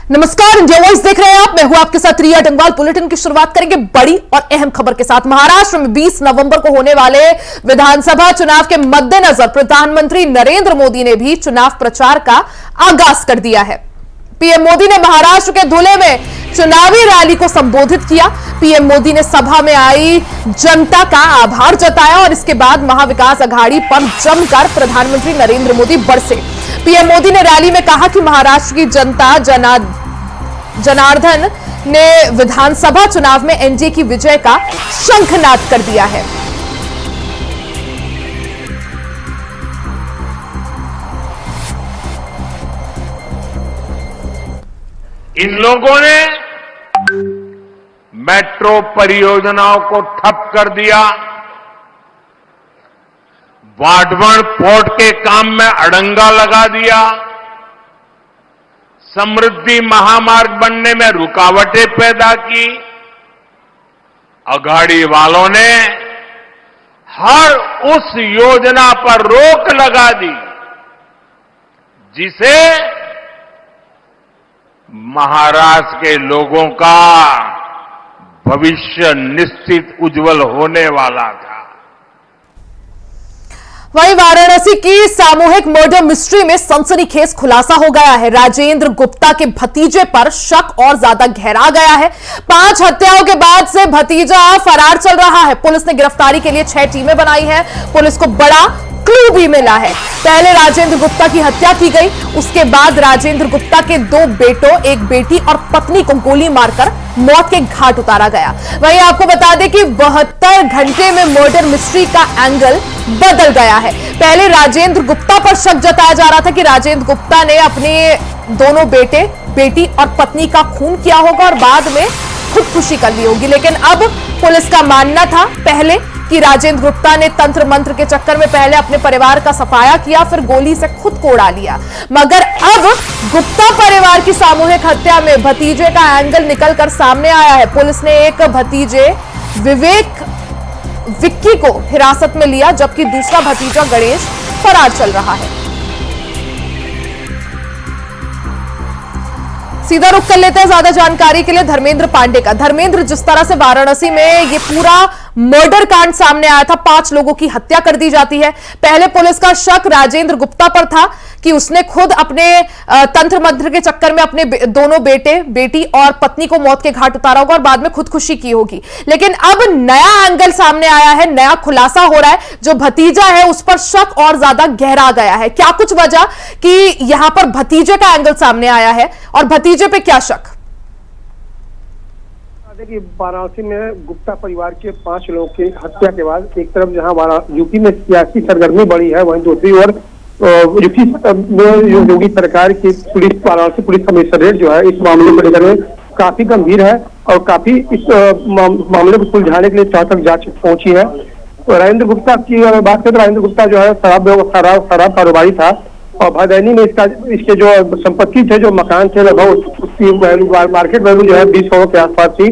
नमस्कार, India voice देख रहे हैं आप। मैं हूं आपके साथ रिया डंगवाल। बुलेटिन की शुरुआत करेंगे बड़ी और अहम खबर के साथ। महाराष्ट्र में 20 नवंबर को होने वाले विधानसभा चुनाव के मद्देनजर प्रधानमंत्री नरेंद्र मोदी ने भी चुनाव प्रचार का आगाज कर दिया है। पीएम मोदी ने महाराष्ट्र के धुले में चुनावी रैली को संबोधित किया। पीएम मोदी ने सभा में आई जनता का आभार जताया और इसके बाद महाविकास अघाड़ी पर जमकर प्रधानमंत्री नरेंद्र मोदी बरसे। पीएम मोदी ने रैली में कहा कि महाराष्ट्र की जनता जनार्दन ने विधानसभा चुनाव में एनडीए की विजय का शंखनाद कर दिया है। इन लोगों ने मेट्रो परियोजनाओं को ठप कर दिया, वाटवण पोर्ट के काम में अड़ंगा लगा दिया, समृद्धि महामार्ग बनने में रुकावटें पैदा की। अघाड़ी वालों ने हर उस योजना पर रोक लगा दी जिसे महाराष्ट्र के लोगों का भविष्य निश्चित उज्जवल होने वाला था। वहीं वाराणसी की सामूहिक मर्डर मिस्ट्री में सनसनीखेज खुलासा हो गया है। राजेंद्र गुप्ता के भतीजे पर शक और ज्यादा गहरा गया है। 5 हत्याओं के बाद से भतीजा फरार चल रहा है। पुलिस ने गिरफ्तारी के लिए 6 टीमें बनाई है। पुलिस को बड़ा क्लू भी मिला है। पहले राजेंद्र गुप्ता की हत्या की गई, उसके बाद राजेंद्र गुप्ता के 2 बेटों, 1 बेटी और पत्नी को गोली मारकर मौत के घाट उतारा गया। वहीं आपको बता दें कि 72 घंटे में मर्डर मिस्ट्री का एंगल बदल गया है। पहले राजेंद्र गुप्ता पर शक जताया जा रहा था कि राजेंद्र गुप्ता ने अपने दोनों बेटे, बेटी और पत्नी का खून किया होगा और बाद में खुदकुशी कर ली होगी। लेकिन अब पुलिस का मानना था पहले कि राजेंद्र गुप्ता ने तंत्र मंत्र के चक्कर में पहले अपने परिवार का सफाया किया, फिर गोली से खुद को उड़ा लिया। मगर अब गुप्ता परिवार की सामूहिक हत्या में भतीजे का एंगल निकलकर सामने आया है। पुलिस ने एक भतीजे विक्की को हिरासत में लिया, जबकि दूसरा भतीजा गणेश फरार चल रहा है। सीधा रुख कर लेते हैं ज्यादा जानकारी के लिए धर्मेंद्र पांडे का। धर्मेंद्र, जिस तरह से वाराणसी में ये पूरा मर्डर कांड सामने आया था, 5 लोगों की हत्या कर दी जाती है। पहले पुलिस का शक राजेंद्र गुप्ता पर था कि उसने खुद अपने तंत्र मंत्र के चक्कर में अपने दोनों बेटे, बेटी और पत्नी को मौत के घाट उतारा होगा और बाद में खुदकुशी की होगी। लेकिन अब नया एंगल सामने आया है, नया खुलासा हो रहा है। जो भतीजा है उस पर शक और ज्यादा गहरा गया है। क्या कुछ वजह कि यहां पर भतीजे का एंगल सामने आया है और भतीजे पे क्या शक? देखिए, वाराणसी में गुप्ता परिवार के 5 लोगों की हत्या के बाद एक तरफ जहां यूपी में सियासी सरगर्मी बढ़ी है, वहीं दूसरी ओर यूपी में योगी सरकार की पुलिस, वाराणसी पुलिस कमिश्नरेट जो है इस मामले को लेकर काफी गंभीर है और काफी इस मामले को सुलझाने के लिए तह तक जांच पहुंची है। राजेंद्र गुप्ता की अगर बात करें तो राजेंद्र गुप्ता जो है शराब कारोबारी था और भदैनी में इसके जो संपत्ति थे, जो मकान थे, लगभग उसकी मार्केट वैल्यू जो है 20 करोड़ के आसपास थी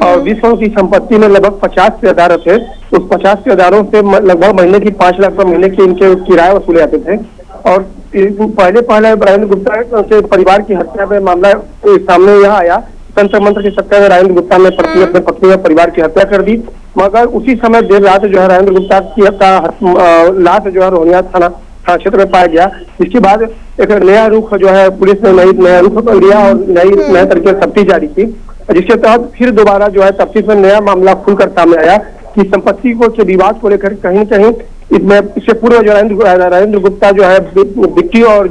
और 20 करोड़ की संपत्ति में लगभग 50 ठेकेदार थे। उस 50 ठेकेदारों से लगभग महीने की 5 लाख रुपए महीने के इनके किराए वसूले जाते थे। और पहले राजेंद्र गुप्ता के परिवार की हत्या में मामला सामने यह आया, तंत्र मंत्र के चक्कर में राजेंद्र गुप्ता ने अपने पत्नी और परिवार की हत्या कर दी। मगर उसी समय देर रात जो है राजेंद्र गुप्ता की लाश जो है रोहनिया थाना क्षेत्र में पाया गया। इसके बाद एक नया रुख जो है पुलिस ने नया रुख लिया और नए तरीके से तफ्तीश जारी की, जिसके तहत फिर दोबारा जो है तफ्तीश में नया मामला खुलकर सामने आया कि संपत्ति के विवाद को लेकर कहीं न कहीं इसमें इससे पूर्व जो राजेंद्र गुप्ता जो है विक्की और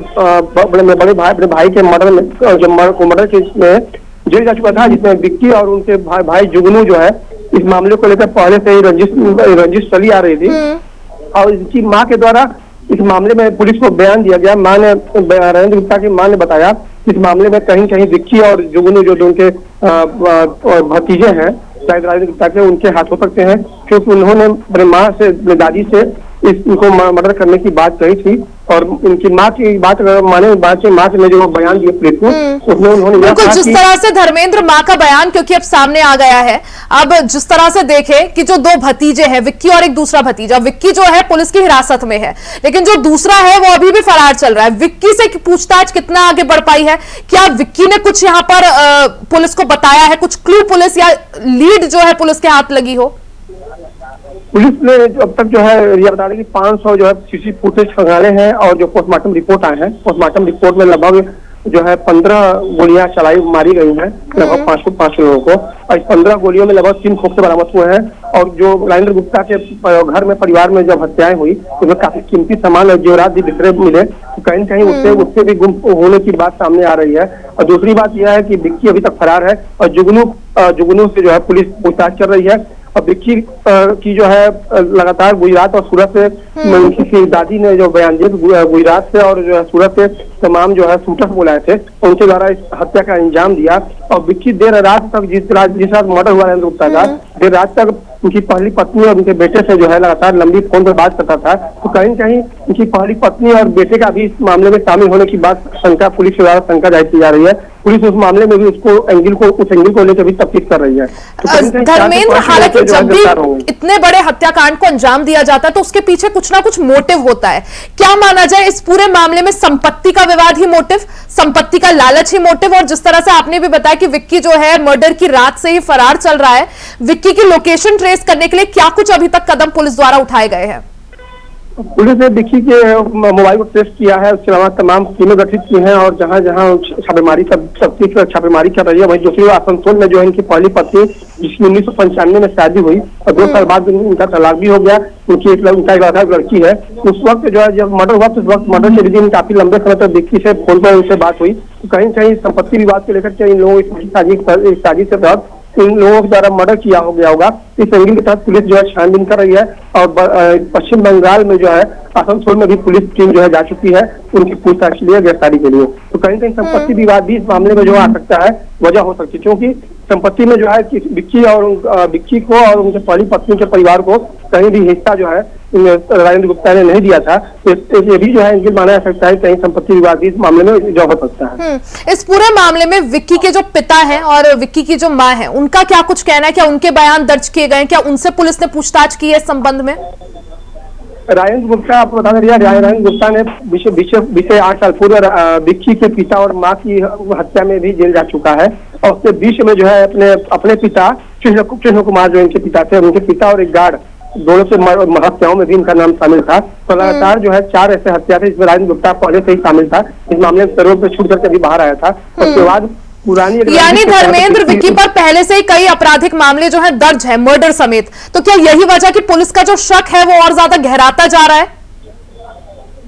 बड़े भाई के मर्डर केस में जेल जा चुका था, जिसमें विक्की और उनके भाई जुगनू जो है इस मामले को लेकर पहले से ही रंजिश चली आ रही थी और इनकी माँ के द्वारा इस मामले में पुलिस को बयान दिया गया। राजेंद्र गुप्ता की मां ने बताया इस मामले में कहीं कहीं विक्की और जुगनू जो उनके भतीजे हैं शायद राजेंद्र गुप्ता के, उनके हाथ हो सकते हैं, क्योंकि उन्होंने अपने माँ से, अपने दादी से इनको मर्डर करने की बात कही थी। और इनकी माँ की बात माने, माँ ने जो बयान दिए पुलिस को, उसमें उन्होंने बिल्कुल जिस तरह से धर्मेंद्र माँ का बयान क्योंकि अब सामने आ गया है, अब जिस तरह से देखे कि जो दो भतीजे हैं, विक्की और एक दूसरा भतीजा, विक्की जो है पुलिस की हिरासत में है, लेकिन जो दूसरा है वो अभी भी फरार चल रहा है। विक्की से पूछताछ कितना आगे बढ़ पाई है? क्या विक्की ने कुछ यहाँ पर पुलिस को बताया है, कुछ क्लू पुलिस या लीड जो है पुलिस के हाथ लगी हो? पुलिस ने अब तक जो है ये बता दें कि 500 जो है सीसी फुटेज खंगाले हैं और जो पोस्टमार्टम रिपोर्ट आए हैं, पोस्टमार्टम रिपोर्ट में लगभग जो है 15 गोलियां मारी गई हैं लगभग 5 लोगों को, और इस 15 गोलियों में लगभग 3 खोखे बरामद हुए हैं। और जो राजेंद्र गुप्ता के घर में परिवार में जब हत्याएं हुई उसमें काफी कीमती सामान और जेवरात भी बिखरे मिले, तो कहीं कहीं उससे भी गुम होने की बात सामने आ रही है। और दूसरी बात यह है कि विक्की अभी तक फरार है और जुगनू से जो है पुलिस पूछताछ कर रही है। और विक्की की जो है लगातार गुजरात और सूरत से उनकी दादी ने जो बयान दिया, गुजरात से और जो है सूरत से तमाम जो है शूटर्स बुलाए थे, उनके द्वारा इस हत्या का अंजाम दिया। और विक्की देर रात तक जिस रात मर्डर हुआ राजेंद्र गुप्ता का, देर रात तक उनकी पहली पत्नी और उनके बेटे से जो है लगातार लंबी फोन पर बात करता था। तो कहीं कहीं उनकी पहली पत्नी और बेटे का भी इस मामले में शामिल होने की बात शंका पुलिस के द्वारा शंका जाहिर की जा रही है। पुलिस उस मामले में भी उस एंगल को लेकर भी तफ्तीश कर रही है। तो धर्मेंद्र, हालांकि जब भी इतने बड़े हत्याकांड को अंजाम दिया जाता है तो उसके पीछे कुछ ना कुछ मोटिव होता है। क्या माना जाए इस पूरे मामले में संपत्ति का विवाद ही मोटिव, संपत्ति का लालच ही मोटिव? और जिस तरह से आपने भी बताया कि विक्की जो है मर्डर की रात से ही फरार चल रहा है, विक्की की लोकेशन ट्रेस करने के लिए क्या कुछ अभी तक कदम पुलिस द्वारा उठाए गए हैं? पुलिस ने विक्की के मोबाइल को ट्रेस किया है, उसके अलावा तमाम टीमें गठित की हैं और जहां जहां छापेमारी छापेमारी कर रही है। वहीं दूसरी आसनसोल में जो है इनकी पहली पत्नी, जिसकी 1995 में शादी हुई और 2 साल बाद उनका तलाक भी हो गया, उनका एक लड़की है। उस वक्त जो है जब मर्डर हुआ तो उस वक्त मर्डर के दिन काफी लंबे समय तक विक्की से फोन पर उनसे बात हुई। तो कहीं कहीं संपत्ति विवाद को लेकर इन लोगों इस साजिश के तहत इन लोगों के द्वारा मर्डर किया हो गया होगा। इस एंगल के तहत पुलिस जो है छानबीन कर रही है और पश्चिम बंगाल में जो है आसनसोल में भी पुलिस टीम जो है जा चुकी है उनकी पूछताछ के लिए, गिरफ्तारी के लिए। तो कहीं कहीं संपत्ति विवाद भी इस मामले में जो आ सकता है, वजह हो सकती है, क्योंकि संपत्ति में जो है विक्की को और उनके पहली पत्नी के परिवार को कहीं भी हिस्सा जो है राजेंद्र गुप्ता ने नहीं दिया था। ये भी जो है एंगल माना जा सकता है, कहीं संपत्ति विवाद भी इस मामले में जो हो सकता है। इस पूरे मामले में विक्की के जो पिता हैं और विक्की की जो मां है, उनका क्या कुछ कहना है? क्या उनके बयान दर्ज किए गए? क्या उनसे पुलिस ने पूछताछ की है इस संबंध में? राजेंद्र गुप्ता, आपको बता दें, राजेंद्र गुप्ता ने बीते 8 साल पूर्व विक्की के पिता और मां की हत्या में भी जेल जा चुका है। और उसके बीच में जो है अपने पिता कृष्ण कुमार जो इनके पिता थे, उनके पिता और एक गार्ड, दोनों से हत्याओं में भी इनका नाम शामिल था। तो लगातार जो है 4 ऐसे हत्या थे जिसमें राजेंद्र गुप्ता पहले से ही शामिल था। इस मामले में पैरोल पे छूट करके अभी बाहर आया था। उसके बाद यानी धर्मेंद्र, विक्की पर पहले से ही कई आपराधिक मामले जो है दर्ज है, मर्डर समेत। तो क्या यही वजह कि पुलिस का जो शक है वो और ज्यादा गहराता जा रहा है?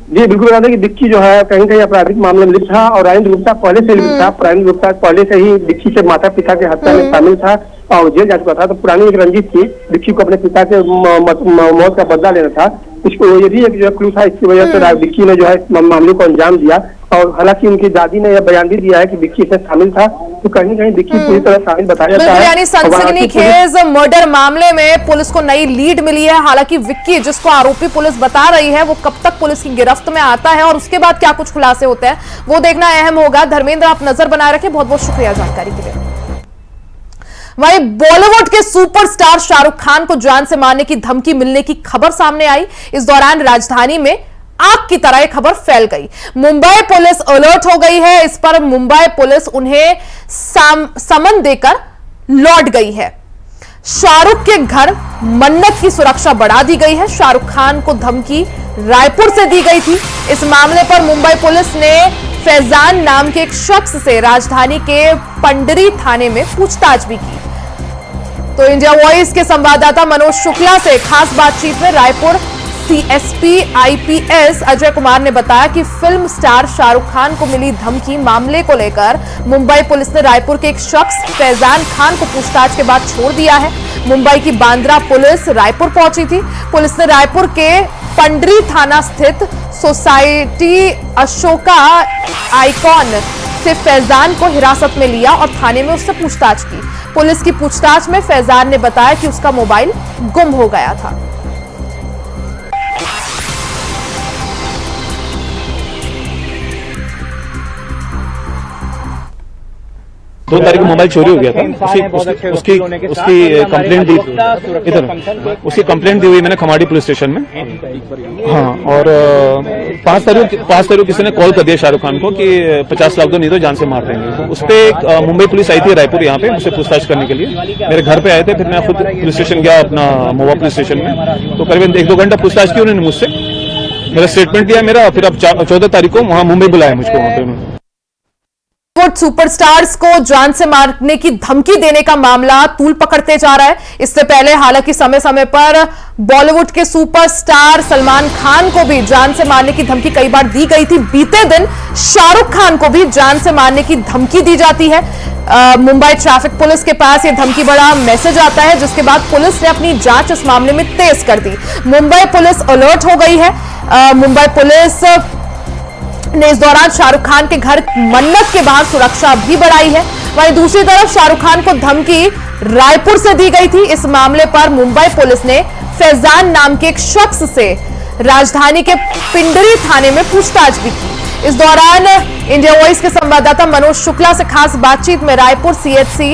जी बिल्कुल बता दें कि विक्की जो है कहीं कहीं आपराधिक मामले में लिप्त था और राजेंद्र गुप्ता पहले से लिप्त था। राजेंद्र गुप्ता पहले से ही विक्की के माता पिता के हत्या में शामिल था और जेल जा चुका था। तो पुरानी एक रंजिश थी, विक्की को अपने पिता के मौत का बदला लेना था। इसको ये भी एक जो क्लू था, इसकी वजह से विक्की ने जो है मामले को अंजाम दिया। और हालांकि उनकी दादी ने यह बयान भी दिया है कि विक्की इसमें शामिल था। तो कहीं कहीं विक्की पूरी तरह शामिल बताया जाता है। यानी सनसनीखेज मर्डर मामले में पुलिस को नई लीड मिली है। हालांकि विक्की, जिसको आरोपी पुलिस बता रही है, वो कब तक पुलिस की गिरफ्त में आता है और उसके बाद क्या कुछ खुलासे होते हैं वो देखना अहम होगा। धर्मेंद्र, आप नजर बनाए रखें, बहुत बहुत शुक्रिया जानकारी के लिए। वहीं बॉलीवुड के सुपरस्टार शाहरुख खान को जान से मारने की धमकी मिलने की खबर सामने आई। इस दौरान राजधानी में आग की तरह खबर फैल गई। मुंबई पुलिस अलर्ट हो गई है। इस पर मुंबई पुलिस उन्हें समन देकर लौट गई है। शाहरुख के घर मन्नत की सुरक्षा बढ़ा दी गई है। शाहरुख खान को धमकी रायपुर से दी गई थी। इस मामले पर मुंबई पुलिस ने फैजान नाम के एक शख्स से राजधानी के पंडरी थाने में पूछताछ भी की। तो इंडिया वॉइस के संवाददाता मनोज शुक्ला से खास बातचीत में रायपुर सीएसपी आईपीएस अजय कुमार ने बताया कि फिल्म स्टार शाहरुख खान को मिली धमकी मामले को लेकर मुंबई पुलिस ने रायपुर के एक शख्स फैजान खान को पूछताछ के बाद छोड़ दिया है। मुंबई की बांद्रा पुलिस रायपुर पहुंची थी। पुलिस ने रायपुर के पंडरी थाना स्थित सोसाइटी अशोका आइकॉन से फैजान को हिरासत में लिया और थाने में उससे पूछताछ की। पुलिस की पूछताछ में फैजान ने बताया कि उसका मोबाइल गुम हो गया था। 2 तारीख को मोबाइल चोरी हो गया था। उसकी कंप्लेंट दी, इधर उसकी कंप्लेंट दी हुई मैंने खमाड़ी पुलिस स्टेशन में। हाँ, और 5 तारीख किसी ने कॉल कर दिया शाहरुख खान को कि 50 लाख दो, नहीं तो जान से मार देंगे। तो उस पर मुंबई पुलिस आई थी रायपुर यहाँ पे मुझसे पूछताछ करने के लिए, मेरे घर पे आए थे। फिर मैं खुद पुलिस स्टेशन गया, अपना मोवा पुलिस स्टेशन में। तो करीबन 1-2 घंटा पूछताछ की उन्होंने मुझसे, मेरा स्टेटमेंट दिया मेरा। फिर अब 14 तारीख को वहां मुंबई बुलाया मुझको वहां पे उन्होंने। बॉलीवुड सुपरस्टार्स को जान से मारने की धमकी देने का मामला तूल पकड़ते जा रहा है। इससे पहले हालांकि समय समय पर बॉलीवुड के सुपरस्टार सलमान खान को भी जान से मारने की धमकी कई बार दी गई थी। बीते दिन शाहरुख खान को भी जान से मारने की धमकी दी जाती है। मुंबई ट्रैफिक पुलिस के पास यह धमकी बड़ा मैसेज आता है, जिसके बाद पुलिस ने अपनी जांच इस मामले में तेज कर दी। मुंबई पुलिस अलर्ट हो गई है। मुंबई पुलिस ने इस दौरान शाहरुख खान के घर मन्नत के बाहर सुरक्षा भी बढ़ाई है। वहीं दूसरी तरफ शाहरुख खान को धमकी रायपुर से दी गई थी। इस मामले पर मुंबई पुलिस ने फैजान नाम के एक शख्स से राजधानी के पिंडरी थाने में पूछताछ भी की। इस दौरान इंडिया वॉइस के संवाददाता मनोज शुक्ला से खास बातचीत में रायपुर सीएसपी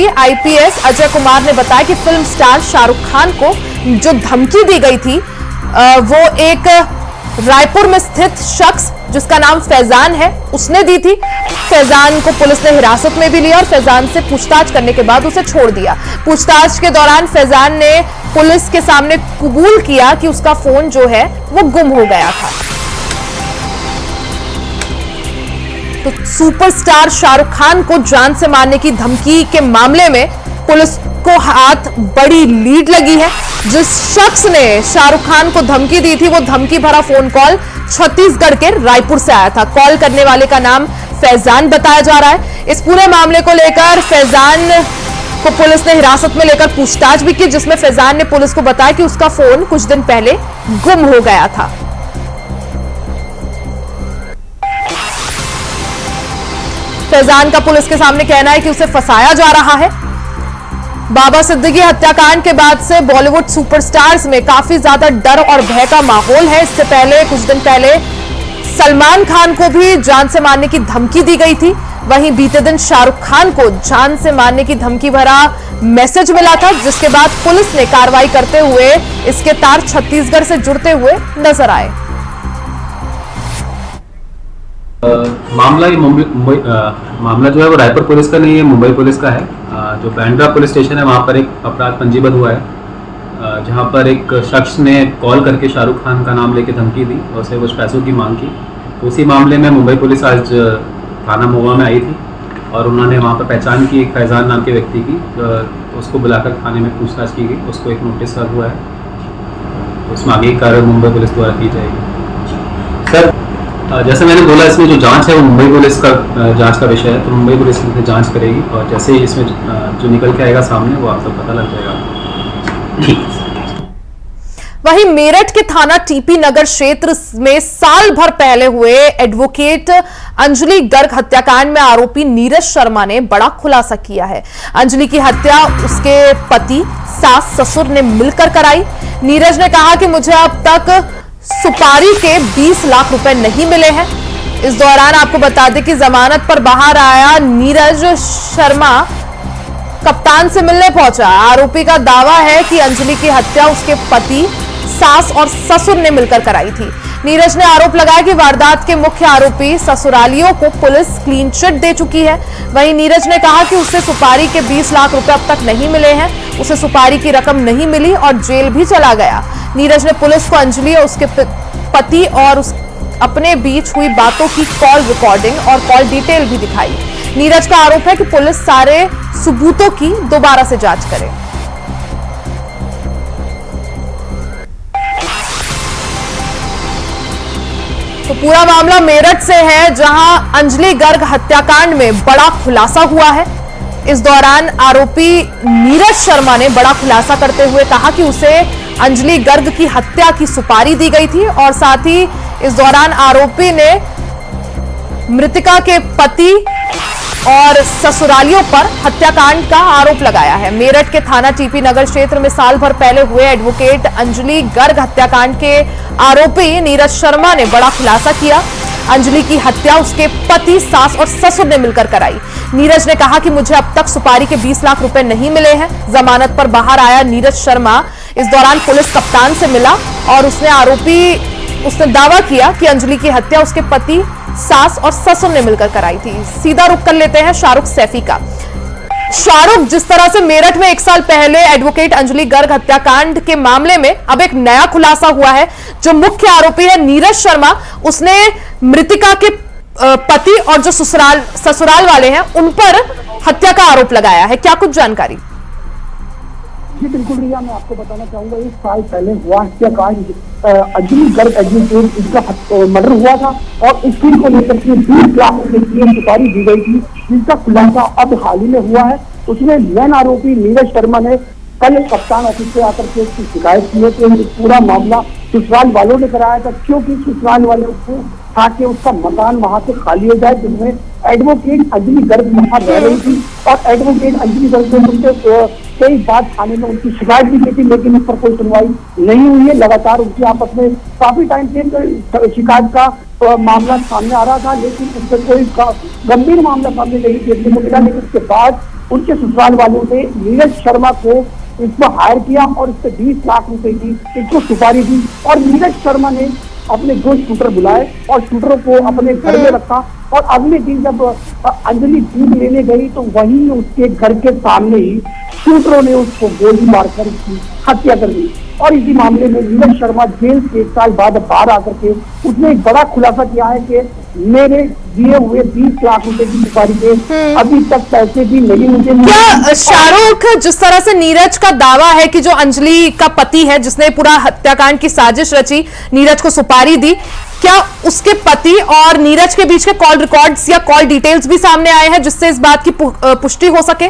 आईपीएस अजय कुमार ने बताया कि फिल्म स्टार शाहरुख खान को जो धमकी दी गई थी वो एक रायपुर में स्थित शख्स जिसका नाम फैजान है उसने दी थी। फैजान को पुलिस ने हिरासत में भी लिया और फैजान से पूछताछ करने के बाद उसे छोड़ दिया। पूछताछ के दौरान फैजान ने पुलिस के सामने कबूल किया कि उसका फोन जो है वो गुम हो गया था। तो सुपरस्टार शाहरुख खान को जान से मारने की धमकी के मामले में पुलिस को हाथ बड़ी लीड लगी है। जिस शख्स ने शाहरुख खान को धमकी दी थी वो धमकी भरा फोन कॉल छत्तीसगढ़ के रायपुर से आया था। कॉल करने वाले का नाम फैजान बताया जा रहा है। इस पूरे मामले को लेकर फैजान को पुलिस ने हिरासत में लेकर पूछताछ भी की, जिसमें फैजान ने पुलिस को बताया कि उसका फोन कुछ दिन पहले गुम हो गया था। फैजान का पुलिस के सामने कहना है कि उसे फंसाया जा रहा है। बाबा सिद्दीकी हत्याकांड के बाद से बॉलीवुड सुपरस्टार्स में काफी ज्यादा डर और भय का माहौल है। इससे पहले कुछ दिन पहले सलमान खान को भी जान से मारने की धमकी दी गई थी। वहीं बीते दिन शाहरुख खान को जान से मारने की धमकी भरा मैसेज मिला था, जिसके बाद पुलिस ने कार्रवाई करते हुए इसके तार छत्तीसगढ़ से जुड़ते हुए नजर आए। मामला जो है वो रायपुर पुलिस का नहीं है, मुंबई पुलिस का है। जो बैंड्रा पुलिस स्टेशन है वहाँ पर एक अपराध पंजीबद्ध हुआ है, जहाँ पर एक शख्स ने कॉल करके शाहरुख खान का नाम लेके धमकी दी और उससे कुछ पैसों की मांग की। तो उसी मामले में मुंबई पुलिस आज थाना मोवा में आई थी और उन्होंने वहाँ पर पहचान की एक फैजान नाम के व्यक्ति की। तो उसको बुलाकर थाने में पूछताछ की गई, उसको एक नोटिस सर्व हुआ है। उसमें आगे की कार्रवाई मुंबई पुलिस द्वारा की जाएगी। सर, जैसे मैंने बोला, इसमें जो जांच है वो मुंबई पुलिस का जांच का विषय है, तो मुंबई पुलिस इसमें जांच करेगी और जैसे ही इसमें जो निकल के आएगा सामने वो आप सब पता लग जाएगा। ठीक। वहीं मेरठ के थाना टीपी नगर क्षेत्र में साल भर पहले हुए एडवोकेट अंजलि गर्ग हत्याकांड में आरोपी नीरज शर्मा ने बड़ा खुलासा किया है। अंजलि की हत्या उसके पति, सास, ससुर ने मिलकर कराई। नीरज ने कहा कि मुझे अब तक सुपारी के 20 लाख रुपए नहीं मिले हैं। इस दौरान आपको बता दें कि जमानत पर बाहर आया नीरज शर्मा कप्तान से मिलने पहुंचा। आरोपी का दावा है कि अंजलि की हत्या उसके पति, सास और ससुर ने मिलकर कराई थी। नीरज ने आरोप लगाया कि वारदात के मुख्य आरोपी ससुरालियों को पुलिस क्लीन चिट दे चुकी है। वहीं नीरज ने कहा कि उसे सुपारी के 20 लाख रुपए अब तक नहीं मिले हैं, उसे सुपारी की रकम नहीं मिली और जेल भी चला गया। नीरज ने पुलिस को अंजलि और उसके पति और अपने बीच हुई बातों की कॉल रिकॉर्डिंग और कॉल डिटेल भी दिखाई। नीरज का आरोप है कि पुलिस सारे सबूतों की दोबारा से जांच करे। तो पूरा मामला मेरठ से है, जहां अंजलि गर्ग हत्याकांड में बड़ा खुलासा हुआ है। इस दौरान आरोपी नीरज शर्मा ने बड़ा खुलासा करते हुए कहा कि उसे अंजलि गर्ग की हत्या की सुपारी दी गई थी और साथ ही इस दौरान आरोपी ने मृतका के पति और ससुरालियों पर हत्याकांड का आरोप लगाया है। मेरठ के थाना टीपी नगर क्षेत्र में साल भर पहले हुए एडवोकेट अंजलि गर्ग हत्याकांड के आरोपी नीरज शर्मा ने बड़ा खुलासा किया। अंजलि की हत्या उसके पति, सास और ससुर ने मिलकर कराई। नीरज ने कहा कि मुझे अब तक सुपारी के 20 लाख रुपए नहीं मिले हैं। जमानत पर बाहर आया नीरज शर्मा इस दौरान पुलिस कप्तान से मिला और उसने दावा किया कि अंजलि की हत्या उसके पति, सास और ससुर ने मिलकर कराई थी। सीधा रुख कर लेते हैं शाहरुख सैफी का। शाहरुख, जिस तरह से मेरठ में 1 साल पहले एडवोकेट अंजलि गर्ग हत्याकांड के मामले में अब एक नया खुलासा हुआ है। जो मुख्य आरोपी है नीरज शर्मा, उसने मृतिका के पति और जो ससुराल वाले हैं उन पर हत्या का आरोप लगाया है। क्या कुछ जानकारी? जी बिल्कुल रिया, मैं आपको बताना चाहूंगा 1 साल पहले हुआ हत्याकांड अंजलि गर्ग एडवोकेट, इसका मर्डर हुआ था और इसकी को लेकर के 20 लाख रुपए की सुपारी दी गई थी, जिसका खुलासा अब हाल ही में हुआ है। उसमें मेन आरोपी नीरज शर्मा ने कल कप्तान ऑफिस से आकर के उसकी शिकायत की है कि पूरा मामला ससुराल वालों ने कराया था, क्योंकि ससुराल वालों को था कि उसका मकान वहां से खाली हो जाए, जिसमें एडवोकेट अंजलि गर्ग वहां रह रही थी और एडवोकेट अंजलि गर्ग से उनके कई बार थाने में उनकी शिकायत भी की थी, लेकिन उस पर कोई सुनवाई नहीं हुई है। लगातार उनकी आपस में काफी टाइम से शिकायत का मामला सामने आ रहा था, लेकिन उससे कोई गंभीर मामला सामने नहीं देखने को मिला। लेकिन उसके बाद उनके ससुराल वालों ने नीरज शर्मा को इसको हायर किया और इससे 20 लाख रुपए की इसको सुपारी दी और नीरज शर्मा ने अपने 2 शूटर बुलाए और शूटरों को अपने घर में रखा और अगले दिन जब अंजलि दूध लेने गई तो वहीं उसके घर के सामने ही शूटरों ने उसको गोली मारकर उसकी हत्या कर दी। और इसी मामले में नीरज शर्मा जेल से 1 साल बाद बाहर आकर के उसने एक बड़ा खुलासा किया है कि मेरे दिए हुए 20 लाख रुपए की सुपारी के अभी तक पैसे भी नहीं मुझे मिले। क्या शाहरुख, जिस तरह से नीरज का दावा है कि जो अंजलि का पति है जिसने पूरा हत्याकांड की साजिश रची, नीरज को सुपारी दी, क्या उसके पति और नीरज के बीच के कॉल रिकॉर्ड्स या कॉल डिटेल्स भी सामने आए हैं जिससे इस बात की पुष्टि हो सके?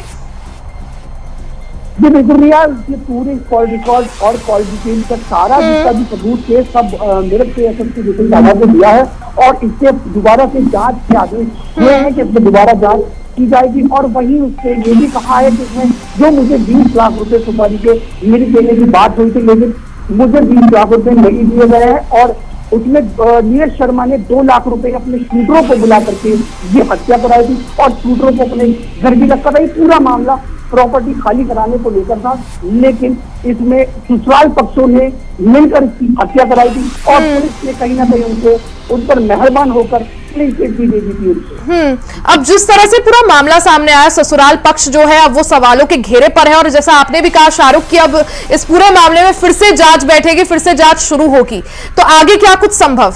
जी बिल्कुल रिया, ये पूरे कॉल रिकॉर्ड और कॉल डिटेल का सारा जिसका भी सबूत है सब मेरठ के एसएसपी विपिन दादा को दिया है और इससे दोबारा से जांच के आदेश हुए हैं कि इसमें दोबारा जांच की जाएगी। और वहीं उससे ये भी कहा है कि इसमें जो मुझे 20 लाख रुपए सुपारी के मिल देने की बात हुई थी, लेकिन मुझे 20 लाख रुपए नहीं दिए गए हैं और उसमें नीरज शर्मा ने 2 लाख रुपए अपने शूटरों को बुला करके ये हत्या कराई थी और शूटरों को अपने घर भी रखा था। ये पूरा मामला प्रॉपर्टी खाली कराने को लेकर था, लेकिन इसमें ससुराल पक्षों ने मिलकर इसकी हत्या कराई थी और पुलिस ने कहीं ना कहीं उन पर मेहरबान होकर क्लीन चिट भी दे दी थी उनको। अब जिस तरह से पूरा मामला सामने आया, ससुराल पक्ष जो है अब वो सवालों के घेरे पर है और जैसा आपने भी कहा शाहरुख की अब इस पूरे मामले में फिर से जांच बैठेगी, फिर से जांच शुरू होगी, तो आगे क्या कुछ संभव?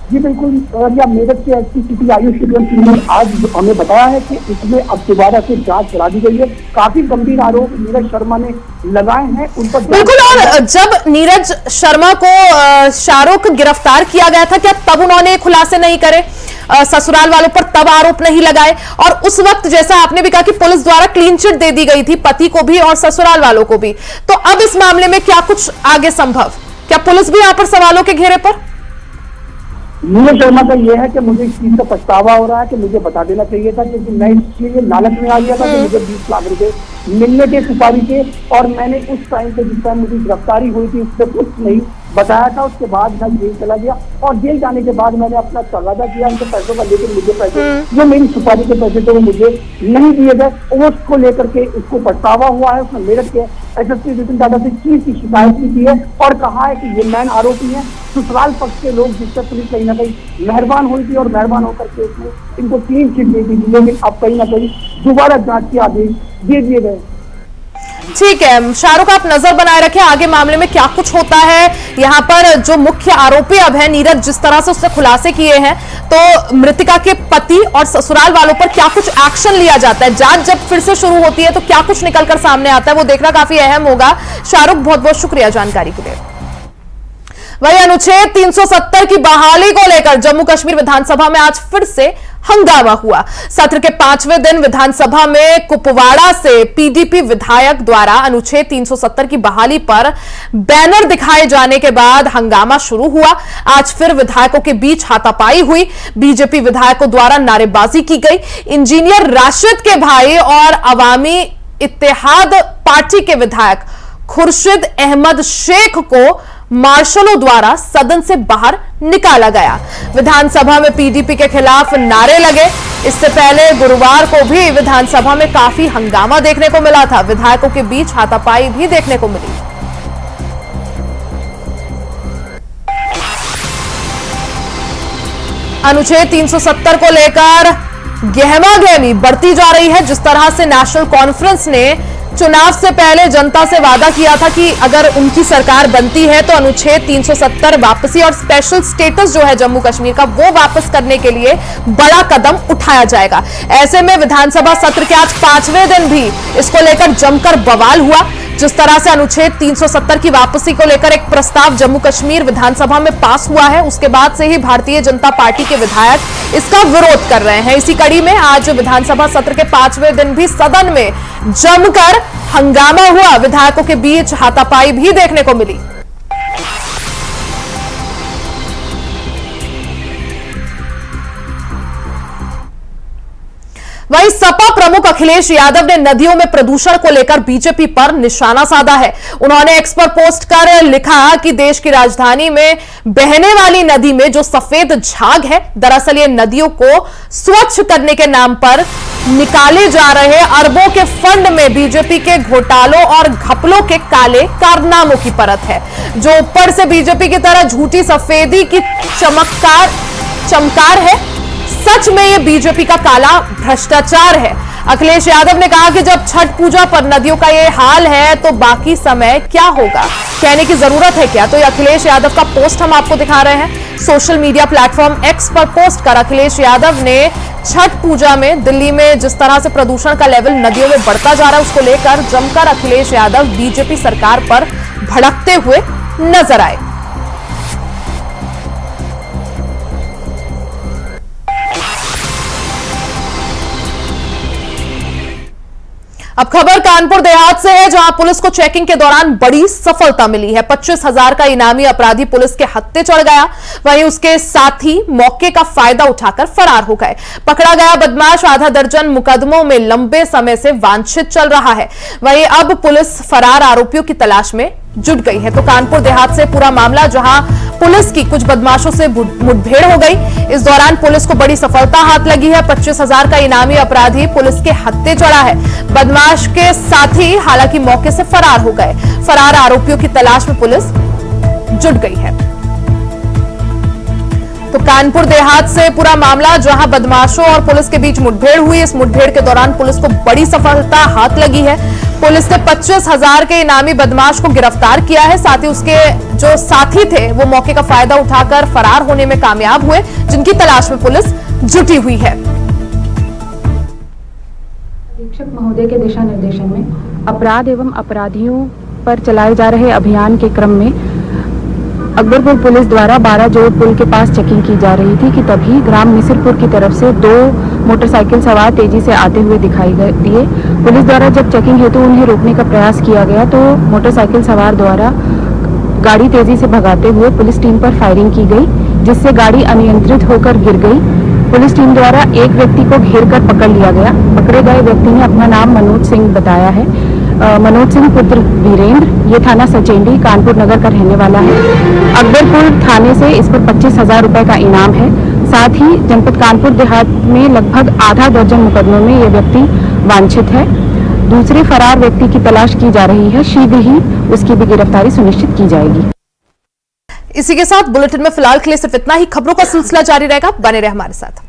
जी बिल्कुल, या मेरठ के एसपी सिटी आयुष सिंह ने आज हमें बताया है कि इसमें अब दोबारा से जांच करा दी गई है। काफी गंभीर आरोप नीरज शर्मा ने लगाए हैं उन पर। बिल्कुल, और जब नीरज शर्मा को शाहरुख गिरफ्तार किया गया था, क्या तब उन्होंने खुलासे नहीं करे, ससुराल वालों पर तब आरोप नहीं लगाए? और उस वक्त जैसा आपने भी कहा कि पुलिस द्वारा क्लीन चिट दे दी गई थी पति को भी और ससुराल वालों को भी, तो अब इस मामले में क्या कुछ आगे संभव? क्या पुलिस भी यहाँ पर सवालों के घेरे पर? नीरज शर्मा का यह है कि मुझे इस चीज का पछतावा हो रहा है कि मुझे बता देना चाहिए था, क्योंकि मैं इसके लिए लालच में आ गया था कि मुझे 20 लाख रुपए मिलने के सुपारी के, और मैंने उस टाइम पे जिस टाइम मुझी गिरफ्तारी हुई थी उससे कुछ नहीं बताया था। उसके बाद मैं जेल चला गया और जेल जाने के बाद मैंने अपना तगादा किया उनके पैसों का, लेकिन मुझे पैसे जो मेरी सुपारी के पैसे थे वो मुझे नहीं दिए गए। उसको लेकर के इसको पछतावा हुआ है। उसने मेरठ के एसएसपी विपिन दादा से चीज की शिकायत भी की है और कहा है कि ये मैन आरोपी है। ससुराल पक्ष के लोग जिससे पुलिस कहीं ना कहीं मेहरबान हुई थी और मेहरबान होकर के उसने इनको क्लीन चिट दे दी, लेकिन अब कहीं ना कहीं दोबारा जांच के आदेश दे दिए गए। ठीक है शाहरुख, आप नजर बनाए रखें आगे मामले में क्या कुछ होता है। यहाँ पर जो मुख्य आरोपी अब है नीरज, जिस तरह से उसने खुलासे किए हैं, तो मृतिका के पति और ससुराल वालों पर क्या कुछ एक्शन लिया जाता है, जांच जब फिर से शुरू होती है तो क्या कुछ निकलकर सामने आता है, वो देखना काफी अहम होगा। शाहरुख, बहुत बहुत शुक्रिया जानकारी के लिए। वही अनुच्छेद 370 की बहाली को लेकर जम्मू कश्मीर विधानसभा में आज फिर से हंगामा हुआ। सत्र के 5वें दिन विधानसभा में कुपवाड़ा से पीडीपी विधायक द्वारा अनुच्छेद 370 की बहाली पर बैनर दिखाए जाने के बाद हंगामा शुरू हुआ। आज फिर विधायकों के बीच हाथापाई हुई। बीजेपी विधायकों द्वारा नारेबाजी की गई। इंजीनियर राशिद के भाई और अवामी इत्तेहाद पार्टी के विधायक खुर्शीद अहमद शेख को मार्शलों द्वारा सदन से बाहर निकाला गया। विधानसभा में पीडीपी के खिलाफ नारे लगे। इससे पहले गुरुवार को भी विधानसभा में काफी हंगामा देखने को मिला था। विधायकों के बीच हाथापाई भी देखने को मिली। अनुच्छेद 370 को लेकर गहमागहमी बढ़ती जा रही है। जिस तरह से नेशनल कॉन्फ्रेंस ने चुनाव से पहले जनता से वादा किया था कि अगर उनकी सरकार बनती है तो अनुच्छेद 370 वापसी और स्पेशल स्टेटस जो है जम्मू कश्मीर का वो वापस करने के लिए बड़ा कदम उठाया जाएगा। ऐसे में विधानसभा सत्र के आज 5वें दिन भी इसको लेकर जमकर बवाल हुआ। जिस तरह से अनुच्छेद 370 की वापसी को लेकर एक प्रस्ताव जम्मू कश्मीर विधानसभा में पास हुआ है, उसके बाद से ही भारतीय जनता पार्टी के विधायक इसका विरोध कर रहे हैं। इसी कड़ी में आज विधानसभा सत्र के 5वें दिन भी सदन में जमकर हंगामा हुआ। विधायकों के बीच हाथापाई भी देखने को मिली। वहीं सपा प्रमुख अखिलेश यादव ने नदियों में प्रदूषण को लेकर बीजेपी पर निशाना साधा है। उन्होंने एक्स पर पोस्ट कर लिखा कि देश की राजधानी में बहने वाली नदी में जो सफेद झाग है, दरअसल ये नदियों को स्वच्छ करने के नाम पर निकाले जा रहे अरबों के फंड में बीजेपी के घोटालों और घपलों के काले कारनामों की परत है, जो ऊपर से बीजेपी की तरह झूठी सफेदी की चमकार है। सच में यह बीजेपी का काला भ्रष्टाचार है। अखिलेश यादव ने कहा कि जब छठ पूजा पर नदियों का यह हाल है तो बाकी समय क्या होगा, कहने की जरूरत है क्या। तो ये अखिलेश यादव का पोस्ट हम आपको दिखा रहे हैं। सोशल मीडिया प्लेटफॉर्म एक्स पर पोस्ट कर अखिलेश यादव ने छठ पूजा में दिल्ली में जिस तरह से प्रदूषण का लेवल नदियों में बढ़ता जा रहा है, उसको लेकर जमकर अखिलेश यादव बीजेपी सरकार पर भड़कते हुए नजर आए। अब खबर कानपुर देहात से है, जहां पुलिस को चेकिंग के दौरान बड़ी सफलता मिली है। 25,000 का इनामी अपराधी पुलिस के हत्थे चढ़ गया। वहीं उसके साथी मौके का फायदा उठाकर फरार हो गए। पकड़ा गया बदमाश आधा दर्जन मुकदमों में लंबे समय से वांछित चल रहा है। वहीं अब पुलिस फरार आरोपियों की तलाश में जुट गई है। तो कानपुर देहात से पूरा मामला, जहां पुलिस की कुछ बदमाशों से मुठभेड़ हो गई। इस दौरान पुलिस को बड़ी सफलता हाथ लगी है। 25,000 का इनामी अपराधी पुलिस के हत्थे चढ़ा है। बदमाश के साथी हालांकि मौके से फरार हो गए। फरार आरोपियों की तलाश में पुलिस जुट गई है। तो कानपुर देहात से पूरा मामला, जहां बदमाशों और पुलिस के बीच मुठभेड़ हुई। इस मुठभेड़ के दौरान पुलिस को बड़ी सफलता हाथ लगी है। पुलिस ने 25,000 के इनामी बदमाश को गिरफ्तार किया है। साथ ही उसके जो साथी थे वो मौके का फायदा उठाकर फरार होने में कामयाब हुए, जिनकी तलाश में पुलिस जुटी हुई है। अधीक्षक महोदय के दिशा निर्देशन में अपराध एवं अपराधियों पर चलाए जा रहे अभियान के क्रम में अकबरपुर पुलिस द्वारा 12 जोड़ पुल के पास चेकिंग की जा रही थी कि तभी ग्राम मिसिरपुर की तरफ से 2 मोटरसाइकिल सवार तेजी से आते हुए दिखाई दिए। पुलिस द्वारा जब चेकिंग हेतु उन्हें रोकने का प्रयास किया गया तो मोटरसाइकिल सवार द्वारा गाड़ी तेजी से भगाते हुए पुलिस टीम पर फायरिंग की गई, जिससे गाड़ी अनियंत्रित होकर गिर गई। पुलिस टीम द्वारा एक व्यक्ति को घेर कर पकड़ लिया गया। पकड़े गए व्यक्ति ने अपना नाम मनोज सिंह बताया है। मनोज सिंह पुत्र वीरेंद्र, ये थाना सचेंडी कानपुर नगर का रहने वाला है। अकबरपुर थाने से इस पर 25,000 रुपए का इनाम है। साथ ही जनपद कानपुर देहात में लगभग आधा दर्जन मुकदमों में ये व्यक्ति वांछित है। दूसरे फरार व्यक्ति की तलाश की जा रही है। शीघ्र ही उसकी भी गिरफ्तारी सुनिश्चित की जाएगी। इसी के साथ बुलेटिन में फिलहाल के लिए सिर्फ इतना ही। खबरों का सिलसिला जारी रहेगा, बने रहे हमारे साथ।